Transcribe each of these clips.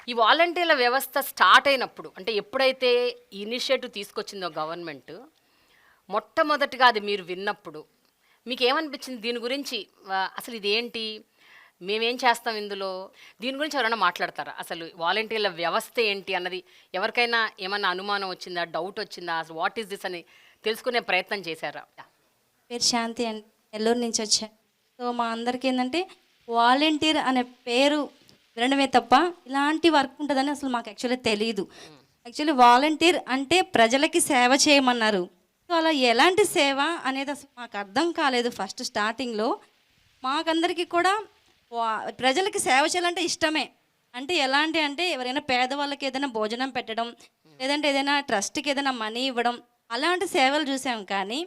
ఈ వాలంటీర్ల వ్యవస్థ స్టార్ట్ అయినప్పుడు అంటే ఎప్పుడైతే ఇనిషియేటివ్ తీసుకొచ్చిందో గవర్నమెంట్, మొట్టమొదటిగా అది మీరు విన్నప్పుడు మీకేమనిపించింది దీని గురించి? అసలు ఇదేంటి? మేమేం చేస్తాం ఇందులో? దీని గురించి ఎవరైనా మాట్లాడతారా? అసలు వాలంటీర్ల వ్యవస్థ ఏంటి అన్నది ఎవరికైనా ఏమన్నా అనుమానం వచ్చిందా? డౌట్ వచ్చిందా? అసలు వాట్ ఈస్ దిస్ అని తెలుసుకునే ప్రయత్నం చేశారా? పేరు శాంతి అండి, నెల్లూరు నుంచి వచ్చాను. సో మా అందరికీ ఏంటంటే వాలంటీర్ అనే పేరు వినడమే తప్ప ఇలాంటి వర్క్ ఉంటుందని అసలు మాకు యాక్చువల్లీ తెలియదు. యాక్చువల్లీ వాలంటీర్ అంటే ప్రజలకి సేవ చేయమన్నారు. సో అలా ఎలాంటి సేవ అనేది అసలు మాకు అర్థం కాలేదు ఫస్ట్ స్టార్టింగ్లో. మాకందరికీ కూడా ప్రజలకి సేవ చేయాలంటే ఇష్టమే. అంటే ఎలాంటి అంటే ఎవరైనా పేదవాళ్ళకి ఏదైనా భోజనం పెట్టడం, లేదంటే ఏదైనా ట్రస్ట్కి ఏదైనా మనీ ఇవ్వడం, అలాంటి సేవలు చూసాం. కానీ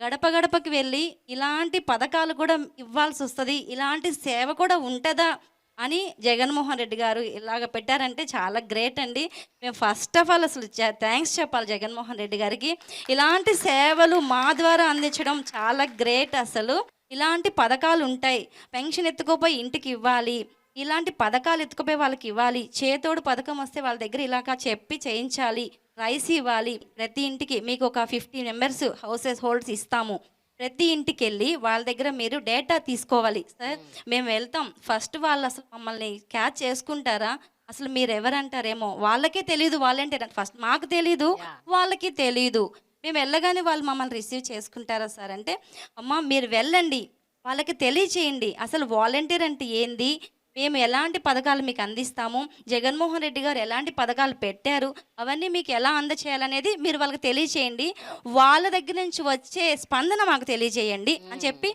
గడప గడపకి వెళ్ళి ఇలాంటి పథకాలు కూడా ఇవ్వాల్సి వస్తుంది, ఇలాంటి సేవ కూడా ఉంటుందా అని జగన్మోహన్ రెడ్డి గారు ఇలాగ పెట్టారంటే చాలా గ్రేట్ అండి. మేము ఫస్ట్ ఆఫ్ ఆల్ అసలు థ్యాంక్స్ చెప్పాలి జగన్మోహన్ రెడ్డి గారికి. ఇలాంటి సేవలు మా ద్వారా అందించడం చాలా గ్రేట్. అసలు ఇలాంటి పథకాలు ఉంటాయి, పెన్షన్ ఎత్తుకోపోయి ఇంటికి ఇవ్వాలి, ఇలాంటి పథకాలు ఎత్తుకుపోయి వాళ్ళకి ఇవ్వాలి, చేతోడు పథకం వస్తే వాళ్ళ దగ్గర ఇలాగా చెప్పి చేయించాలి, రైస్ ఇవ్వాలి, ప్రతి ఇంటికి మీకు ఒక 50 మెంబర్స్ హౌసెస్ హోల్డ్స్ ఇస్తాము, ప్రతి ఇంటికి వెళ్ళి వాళ్ళ దగ్గర మీరు డేటా తీసుకోవాలి సార్. మేము వెళ్తాం, ఫస్ట్ వాళ్ళు అసలు మమ్మల్ని క్యాచ్ చేసుకుంటారా, అసలు మీరు ఎవరంటారేమో, వాళ్ళకే తెలియదు వాలంటీర్ అంటే, ఫస్ట్ మాకు తెలీదు, వాళ్ళకి తెలీదు. మేము వెళ్ళగానే వాళ్ళు మమ్మల్ని రిసీవ్ చేసుకుంటారా సార్ అంటే, అమ్మ మీరు వెళ్ళండి, వాళ్ళకి తెలియచేయండి అసలు వాలంటీర్ అంటే ఏంది, మేము ఎలాంటి పథకాలు మీకు అందిస్తాము, జగన్మోహన్ రెడ్డి గారు ఎలాంటి పథకాలు పెట్టారు, అవన్నీ మీకు ఎలా అందచేయాలనేది మీరు వాళ్ళకి తెలియచేయండి, వాళ్ళ దగ్గర నుంచి వచ్చే స్పందన మాకు తెలియజేయండి అని చెప్పి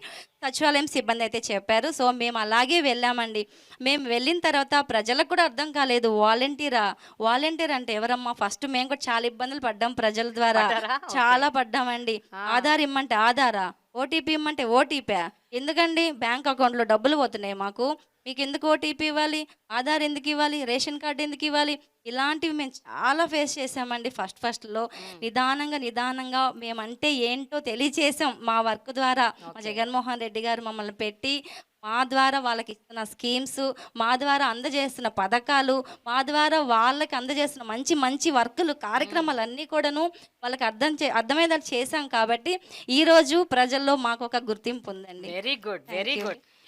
సచివాలయం సిబ్బంది అయితే చెప్పారు. సో మేము అలాగే వెళ్ళామండి. మేము వెళ్ళిన తర్వాత ప్రజలకు కూడా అర్థం కాలేదు వాలంటీర్ అంటే ఎవరమ్మా. ఫస్ట్ మేము కూడా చాలా ఇబ్బందులు పడ్డాం ప్రజల ద్వారా, చాలా పడ్డామండి. ఆధార్ ఇమ్మంటే ఆధారా, ఓటీపీ ఇమ్మంటే ఓటీపీ. ఎందుకండి బ్యాంక్ అకౌంట్లో డబ్బులు పోతున్నాయి మాకు, మీకు ఎందుకు ఓటీపీ ఇవ్వాలి, ఆధార్ ఎందుకు ఇవ్వాలి, రేషన్ కార్డు ఎందుకు ఇవ్వాలి, ఇలాంటివి మేము చాలా ఫేస్ చేసామండి. ఫస్ట్లో నిదానంగా మేమంటే ఏంటో తెలియచేసాం మా వర్క్ ద్వారా. మా జగన్మోహన్ రెడ్డి గారు మమ్మల్ని పెట్టి మా ద్వారా వాళ్ళకి ఇస్తున్న స్కీమ్స్, మా ద్వారా అందజేస్తున్న పథకాలు, మా ద్వారా వాళ్ళకి అందజేస్తున్న మంచి మంచి వర్కులు కార్యక్రమాలన్నీ కూడాను వాళ్ళకి అర్థమయ్యేలా చేశాం. కాబట్టి ఈరోజు ప్రజల్లో మాకు ఒక గుర్తింపు ఉందండి. Very good, very good.